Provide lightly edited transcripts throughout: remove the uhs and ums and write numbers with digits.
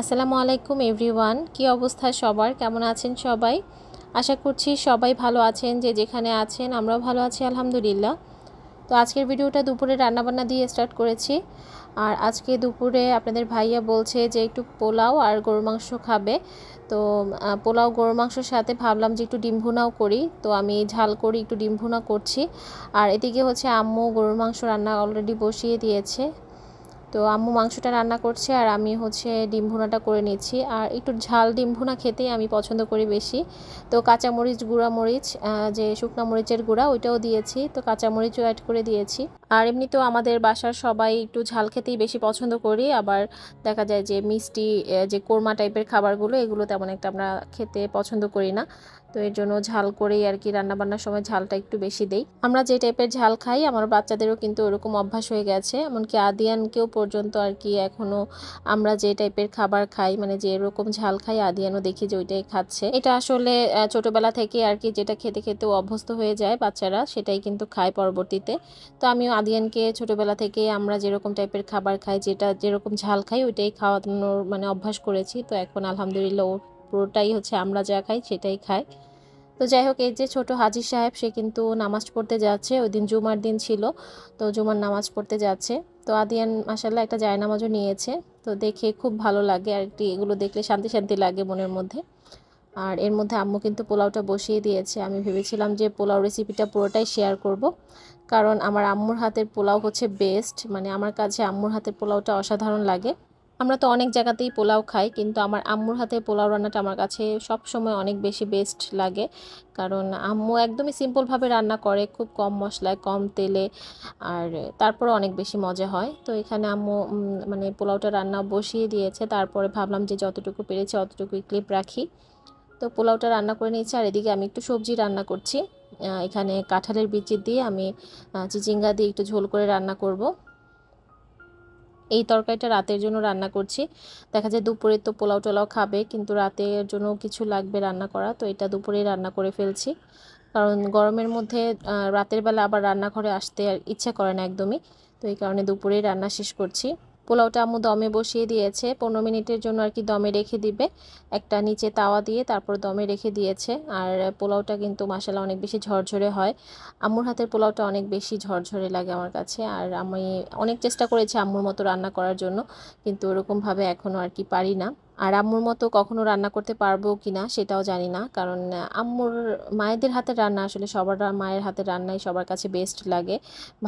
আসসালামু আলাইকুম এভরিওয়ান, কি অবস্থা সবার? কেমন আছেন সবাই? আশা করছি সবাই ভালো আছেন। যে যেখানে আছেন আমরাও ভালো আছি আলহামদুলিল্লাহ। তো আজকের ভিডিওটা দুপুরে রান্নাবান্না দিয়ে স্টার্ট করেছি। আর আজকে দুপুরে আপনাদের ভাইয়া বলছে যে একটু পোলাও আর গরুর মাংস খাবে। তো পোলাও গরুর মাংসর সাথে ভাবলাম যে একটু ডিম ভুনাও করি। তো আমি ঝাল করি একটু ডিম ভুনা করছি। আর এদিকে হচ্ছে আম্মু গরুর মাংস রান্না অলরেডি বসিয়ে দিয়েছে। তো আম্মু মাংসটা রান্না করছে আর আমি হচ্ছে ডিম ভুনাটা করে নিচ্ছি। আর একটু ঝাল ডিম ভুনা খেতেই আমি পছন্দ করি বেশি। তো কাঁচামরিচ গুঁড়া মরিচ, যে শুকনো মরিচের গুঁড়া ওইটাও দিয়েছি, তো কাঁচামরিচও অ্যাড করে দিয়েছি। আর এমনিতেও আমাদের বাসার সবাই একটু ঝাল খেতেই বেশি পছন্দ করি। আবার দেখা যায় যে মিষ্টি, যে কোরমা টাইপের খাবারগুলো এগুলো তেমন একটা আমরা খেতে পছন্দ করি না। তো এর জন্য ঝাল করেই আর কি রান্নাবান্নার সময় ঝালটা একটু বেশি দেই। আমরা যে টাইপের ঝাল খাই আমার বাচ্চাদেরও কিন্তু ওরকম অভ্যাস হয়ে গেছে, এমনকি আদিয়ানকেও পর্যন্ত আর কি এখনও আমরা যে টাইপের খাবার খাই, মানে যে এরকম ঝাল খাই, আদিয়ানও দেখি যে ওইটাই খাচ্ছে। এটা আসলে ছোটোবেলা থেকে আর কি যেটা খেতে খেতেও অভ্যস্ত হয়ে যায় বাচ্চারা, সেটাই কিন্তু খায় পরবর্তীতে। তো আমিও আদিয়ানকে ছোটোবেলা থেকে আমরা যেরকম টাইপের খাবার খাই, যেটা যেরকম ঝাল খাই ওইটাই খাওয়ানোর মানে অভ্যাস করেছি। তো এখন আলহামদুলিল্লাহ ও পুরোটাই হচ্ছে আমরা যা খাই সেটাই খায়। তো যাই হোক, এই যে ছোট হাজি সাহেব সে কিন্তু নামাজ পড়তে যাচ্ছে, ওই দিন জুমার দিন ছিল, তো জুমার নামাজ পড়তে যাচ্ছে। তো আদিয়ান মাশাআল্লাহ একটা জায়নামাজও নিয়েছে। তো দেখে খুব ভালো লাগে আর কি, এগুলো দেখলে শান্তি শান্তি লাগে মনের মধ্যে। আর এর মধ্যে আম্মু কিন্তু পোলাওটা বসিয়ে দিয়েছে। আমি ভেবেছিলাম যে পোলাও রেসিপিটা পুরোটাই শেয়ার করব, কারণ আমার আম্মুর হাতের পোলাও হচ্ছে বেস্ট, মানে আমার কাছে আম্মুর হাতের পোলাওটা অসাধারণ লাগে। আমরা তো অনেক জায়গাতেই পোলাও খাই, কিন্তু আমার আম্মুর হাতে পোলাও রান্নাটা আমার কাছে সব সময় অনেক বেশি বেস্ট লাগে। কারণ আম্মু একদমই সিম্পলভাবে রান্না করে, খুব কম মশলায় কম তেলে, আর তারপরে অনেক বেশি মজা হয়। তো এখানে আম্মু মানে পোলাওটা রান্না বসিয়ে দিয়েছে, তারপরে ভাবলাম যে যতটুকু পেরেছি অতটুকুই ক্লিপ রাখি। তো পোলাওটা রান্না করে নিয়েছি। আর এদিকে আমি একটু সবজি রান্না করছি। এখানে কাঁঠালের বিচি দিয়ে আমি চিচিঙ্গা দিয়ে একটু ঝোল করে রান্না করব। এই তরকারিটা রাতের জন্য রান্না করছি। দেখা যায় দুপুরে তো পোলাও টোলাও খাবে, কিন্তু রাতের জন্য কিছু লাগবে রান্না করা, তো এটা দুপুরেই রান্না করে ফেলছি। কারণ গরমের মধ্যে রাতের বেলা আবার রান্নাঘরে আসতে আর ইচ্ছা করে না একদমই। তো এই কারণে দুপুরেই রান্না শেষ করছি। পোলাওটা আম্মু দমে বসিয়ে দিয়েছে, 15 মিনিটের জন্য আর কি দমে রেখে দিবে। একটা নিচে তাওয়া দিয়ে তারপর দমে রেখে দিয়েছে। আর পোলাওটা কিন্তু মাশাআল্লাহ অনেক বেশি ঝরঝরে হয়। আম্মুর হাতের পোলাওটা অনেক বেশি ঝরঝরে লাগে আমার কাছে। আর আমি অনেক চেষ্টা করেছি আম্মুর মতো রান্না করার জন্য, কিন্তু ওরকমভাবে এখনও আর কি পারি না। আর আম্মুর মতো কখনো রান্না করতে পারবো কি না সেটাও জানি না, কারণ আম্মুর মায়েদের হাতের রান্না আসলে সবার মায়ের হাতের রান্নাই সবার কাছে বেস্ট লাগে,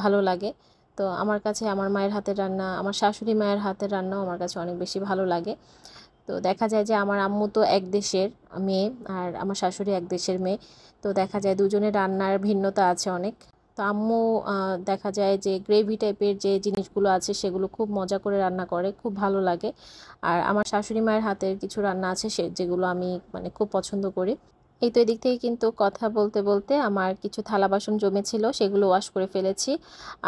ভালো লাগে। তো আমার কাছে আমার মায়ের হাতের রান্না, আমার শাশুড়ি মায়ের হাতের রান্নাও আমার কাছে অনেক বেশি ভালো লাগে। তো দেখা যায় যে আমার আম্মু তো এক দেশের মেয়ে আর আমার শাশুড়ি এক দেশের মেয়ে। তো দেখা যায় দুজনের রান্নার ভিন্নতা আছে অনেক। তো আম্মু দেখা যায় যে গ্রেভি টাইপের যে জিনিসগুলো আছে সেগুলো খুব মজা করে রান্না করে, খুব ভালো লাগে। আর আমার শাশুড়ি মায়ের হাতের কিছু রান্না আছে যেগুলো আমি মানে খুব পছন্দ করি। এই তো এদিক থেকে কিন্তু কথা বলতে বলতে আমার কিছু থালা বাসন জমেছিল, সেগুলো ওয়াশ করে ফেলেছি।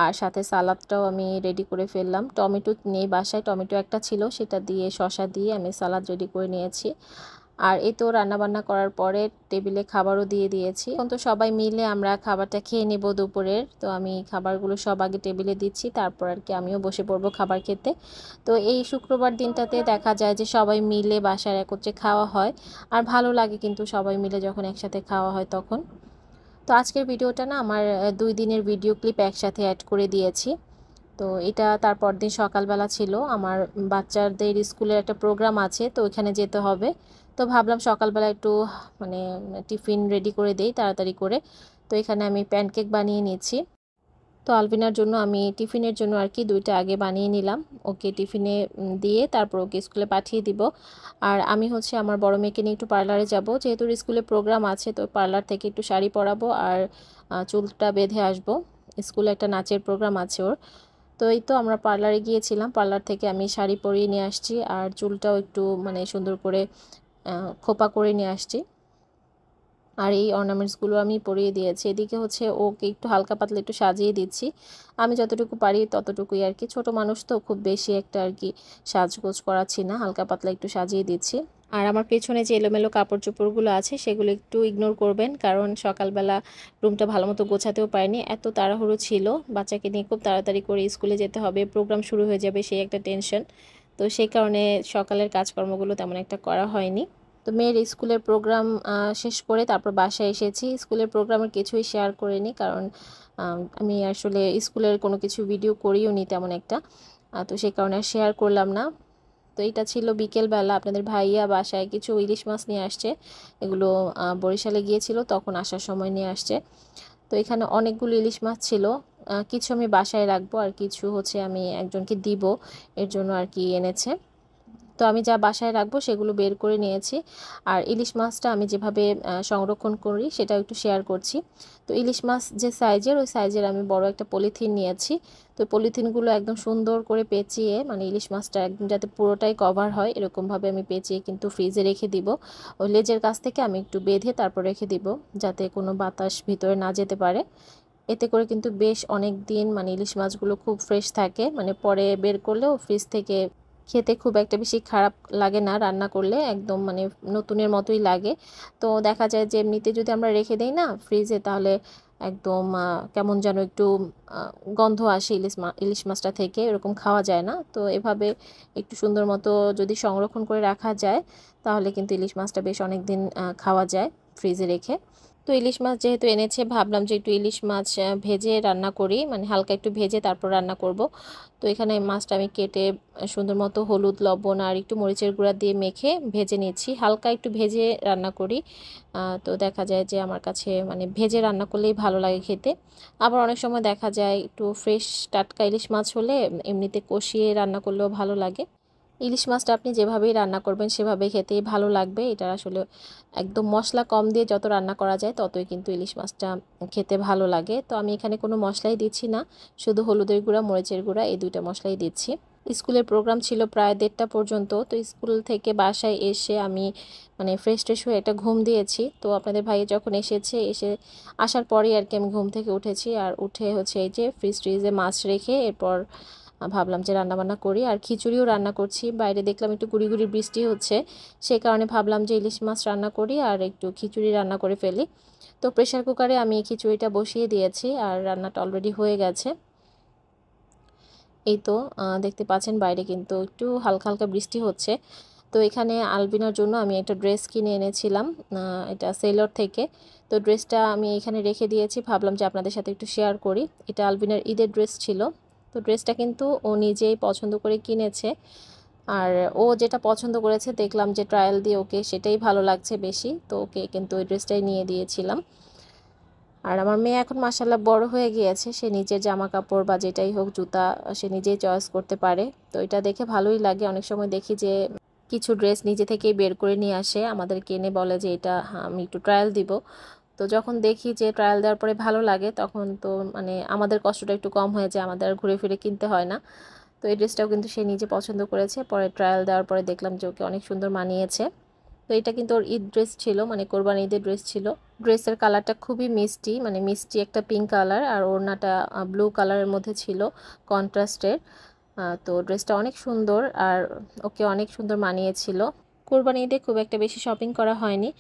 আর সাথে সালাদটাও আমি রেডি করে ফেললাম। টমেটো নেই বাসায়, টমেটো একটা ছিল, সেটা দিয়ে শসা দিয়ে আমি সালাদ রেডি করে নিয়েছি। আর এই তো রান্নাবান্না করার পরে টেবিলে খাবারও দিয়ে দিয়েছি। এখন তো সবাই মিলে আমরা খাবারটা খেয়ে নেব দুপুরের। তো আমি খাবারগুলো সব আগে টেবিলে দিচ্ছি, তারপর আর কি আমিও বসে পড়বো খাবার খেতে। তো এই শুক্রবার দিনটাতে দেখা যায় যে সবাই মিলে বাসায় একত্রে খাওয়া হয়। আর ভালো লাগে কিন্তু সবাই মিলে যখন একসাথে খাওয়া হয় তখন। তো আজকের ভিডিওটা না আমার 2 দিনের ভিডিও ক্লিপ একসাথে অ্যাড করে দিয়েছি। তো এটা তারপর দিন সকালবেলা ছিল, আমার বাচ্চাদের স্কুলের একটা প্রোগ্রাম আছে, তো ওইখানে যেতে হবে। তো ভাবলাম সকালবেলা একটু মানে টিফিন রেডি করে দেই তাড়াতাড়ি করে। তো এখানে আমি প্যানকেক বানিয়ে নিয়েছি। তো আলবিনার জন্য আমি টিফিনের জন্য আর কি 2টা আগে বানিয়ে নিলাম, ওকে টিফিনে দিয়ে তারপর ওকে স্কুলে পাঠিয়ে দিব। আর আমি হচ্ছে আমার বড় মেয়েকে নিয়ে একটু পার্লারে যাব, যেহেতু স্কুলে প্রোগ্রাম আছে, তো পার্লার থেকে একটু শাড়ি পরাবো আর চুলটা বেঁধে আসবো। স্কুলে একটা নাচের প্রোগ্রাম আছে ওর। তো এই তো আমরা পার্লারে গিয়েছিলাম, পার্লার থেকে আমি শাড়ি পরিয়ে নিয়ে আসছি আর চুলটাও একটু মানে সুন্দর করে খোপা করে নিয়ে আসছি। আর এই অর্নামেন্টসগুলো আমি পরিয়ে দিয়েছি। এদিকে হচ্ছে ওকে একটু হালকা পাতলা একটু সাজিয়ে দিচ্ছি, আমি যতটুকু পারি ততটুকুই আর কি। ছোট মানুষ তো খুব বেশি একটা আর কি সাজগোজ করাচ্ছি না, হালকা পাতলা একটু সাজিয়ে দিচ্ছি। আর আমার পেছনে যে এলোমেলো কাপড় চোপড়গুলো আছে সেগুলো একটু ইগনোর করবেন, কারণ সকালবেলা রুমটা ভালো মতো গোছাতেও পারিনি, এত তাড়াহুড়ো ছিল। বাচ্চাকে নিয়ে খুব তাড়াতাড়ি করে স্কুলে যেতে হবে, প্রোগ্রাম শুরু হয়ে যাবে সেই একটা টেনশন। তো সেই কারণে সকালের কাজকর্মগুলো তেমন একটা করা হয়নি। তো মেয়ের স্কুলের প্রোগ্রাম শেষ করে তারপর বাসায় এসেছি। স্কুলের প্রোগ্রামের কিছুই শেয়ার করিনি, কারণ আমি আসলে স্কুলের কোনো কিছু ভিডিও করিও নি তেমন একটা, তো সেই কারণে শেয়ার করলাম না। তো এটা ছিল বিকেলবেলা। আপনাদের ভাইয়া বাসায় কিছু ইলিশ মাছ নিয়ে আসছে, এগুলো বরিশালে গিয়েছিল তখন আসার সময় নিয়ে আসছে। তো এখানে অনেকগুলো ইলিশ মাছ ছিল, কিছু আমি বাসায় রাখবো আর কিছু হচ্ছে আমি একজনকে দিব, এর জন্য আর কি এনেছে। তো আমি যা বাসায় রাখবো সেগুলো বের করে নিয়েছি। আর ইলিশ মাছটা আমি যেভাবে সংরক্ষণ করি সেটাও একটু শেয়ার করছি। তো ইলিশ মাছ যে সাইজের, ওই সাইজের আমি বড় একটা পলিথিন নিয়েছি। তো পলিথিনগুলো একদম সুন্দর করে পেঁচিয়ে, মানে ইলিশ মাছটা একদম যাতে পুরোটাই কভার হয় এরকমভাবে আমি পেঁচিয়ে কিন্তু ফ্রিজে রেখে দিব। ওই লেজের কাছ থেকে আমি একটু বেঁধে তারপর রেখে দিব, যাতে কোনো বাতাস ভিতরে না যেতে পারে। এতে করে কিন্তু বেশ অনেক দিন মানে ইলিশ মাছগুলো খুব ফ্রেশ থাকে, মানে পরে বের করলেও ফ্রিজ থেকে খেতে খুব একটা বেশি খারাপ লাগে না, রান্না করলে একদম মানে নতুনের মতোই লাগে। তো দেখা যায় যে এমনিতে যদি আমরা রেখে দেই না ফ্রিজে, তাহলে একদম কেমন যেন একটু গন্ধ আসে ইলিশ মাছটা থেকে, এরকম খাওয়া যায় না। তো এভাবে একটু সুন্দর মতো যদি সংরক্ষণ করে রাখা যায়, তাহলে কিন্তু ইলিশ মাছটা বেশ অনেক দিন খাওয়া যায় ফ্রিজে রেখে। তো ইলিশ মাছ যেহেতু এনেছে, ভাবলাম যে একটু ইলিশ মাছ ভেজে রান্না করি, মানে হালকা একটু ভেজে তারপর রান্না করব। তো এখানে মাছটা আমি কেটে সুন্দর মতো হলুদ লবণ আর একটু মরিচের গুঁড়া দিয়ে মেখে ভেজে নিচ্ছি, হালকা একটু ভেজে রান্না করি। তো দেখা যায় যে আমার কাছে মানে ভেজে রান্না করলেই ভালো লাগে খেতে। আবার অনেক সময় দেখা যায় একটু ফ্রেশ টাটকা ইলিশ মাছ হলে এমনিতে কষিয়ে রান্না করলেও ভালো লাগে। ইলিশ মাছটা আপনি যেভাবেই রান্না করবেন সেভাবে খেতেই ভালো লাগবে। এটা আসলে একদম মশলা কম দিয়ে যত রান্না করা যায় ততই কিন্তু ইলিশ মাছটা খেতে ভালো লাগে। তো আমি এখানে কোনো মশলাই দিচ্ছি না, শুধু হলুদের গুঁড়া মরিচের গুঁড়া এই দুইটা মশলাই দিচ্ছি। স্কুলের প্রোগ্রাম ছিল প্রায় 1:30টা পর্যন্ত। তো স্কুল থেকে বাসায় এসে আমি মানে ফ্রেশ ট্রেশ হয়ে একটা ঘুম দিয়েছি। তো আপনাদের ভাই যখন আসার পরেই আর কি আমি ঘুম থেকে উঠেছি, আর উঠে হচ্ছে এই যে ফ্রিজে মাছ রেখে এরপর ভাবলাম যে রান্নাবান্না করি। আর খিচুড়িও রান্না করছি, বাইরে দেখলাম একটু গুড়ি গুড়ি বৃষ্টি হচ্ছে, সেই কারণে ভাবলাম যে ইলিশ মাছ রান্না করি আর একটু খিচুড়ি রান্না করে ফেলি। তো প্রেশার কুকারে আমি খিচুড়িটা বসিয়ে দিয়েছি আর রান্নাটা অলরেডি হয়ে গেছে। এই তো দেখতে পাচ্ছেন বাইরে কিন্তু একটু হালকা হালকা বৃষ্টি হচ্ছে। তো এখানে আলবিনার জন্য আমি একটা ড্রেস কিনে এনেছিলাম, এটা সেলর থেকে। তো ড্রেসটা আমি এখানে রেখে দিয়েছি, ভাবলাম যে আপনাদের সাথে একটু শেয়ার করি। এটা আলবিনার ঈদের ড্রেস ছিল। তো ড্রেসটা কিন্তু ও নিজেই পছন্দ করে কিনেছে, আর ও যেটা পছন্দ করেছে দেখলাম যে ট্রায়াল দিয়ে ওকে সেটাই ভালো লাগছে বেশি, তো ওকে কিন্তু ওই ড্রেসটাই নিয়ে দিয়েছিলাম। আর আমার মেয়ে এখন মাশাল্লাহ বড় হয়ে গিয়েছে, সে নিজের জামা কাপড় বা যেটাই হোক জুতা সে নিজেই চয়েস করতে পারে। তো এটা দেখে ভালোই লাগে। অনেক সময় দেখি যে কিছু ড্রেস নিজে থেকেই বের করে নিয়ে আসে, আমাদেরকে এনে বলে যে এটা আমি একটু ট্রায়াল দিব। তো যখন দেখি যে ট্রায়াল দেওয়ার পরে ভালো লাগে, তখন তো মানে আমাদের কষ্টটা একটু কম হয়ে যায়, আমাদের আর ঘুরে ফিরে কিনতে হয় না। তো এই ড্রেসটাও কিন্তু সে নিজে পছন্দ করেছে, পরে ট্রায়াল দেওয়ার পরে দেখলাম যে ওকে অনেক সুন্দর মানিয়েছে। তো এটা কিন্তু ওর ঈদ ড্রেস ছিল, মানে কোরবানি ঈদের ড্রেস ছিল। ড্রেসের কালারটা খুবই মিষ্টি, মানে মিষ্টি একটা পিঙ্ক কালার, আর ওড়নাটা ব্লু কালারের মধ্যে ছিল কন্ট্রাস্টের। তো ড্রেসটা অনেক সুন্দর আর ওকে অনেক সুন্দর মানিয়েছিল। কোরবানি ঈদে খুব একটা বেশি শপিং করা হয়নি।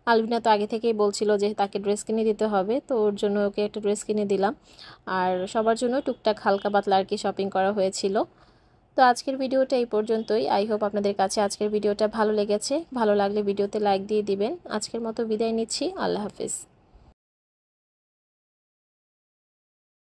আলবিনা তো আগে থেকেই বলছিল যে তাকে ড্রেস কিনে দিতে হবে, তো ওর জন্য ওকে একটা ড্রেস কিনে দিলাম। আর সবার জন্য টুকটাক হালকা পাতলা আর কি শপিং করা হয়েছিল। তো আজকের ভিডিওটা এই পর্যন্তই। আই হোপ আপনাদের কাছে আজকের ভিডিওটা ভালো লেগেছে। ভালো লাগলে ভিডিওতে লাইক দিয়ে দিবেন। আজকের মতো বিদায় নিচ্ছি। আল্লাহ হাফিজ।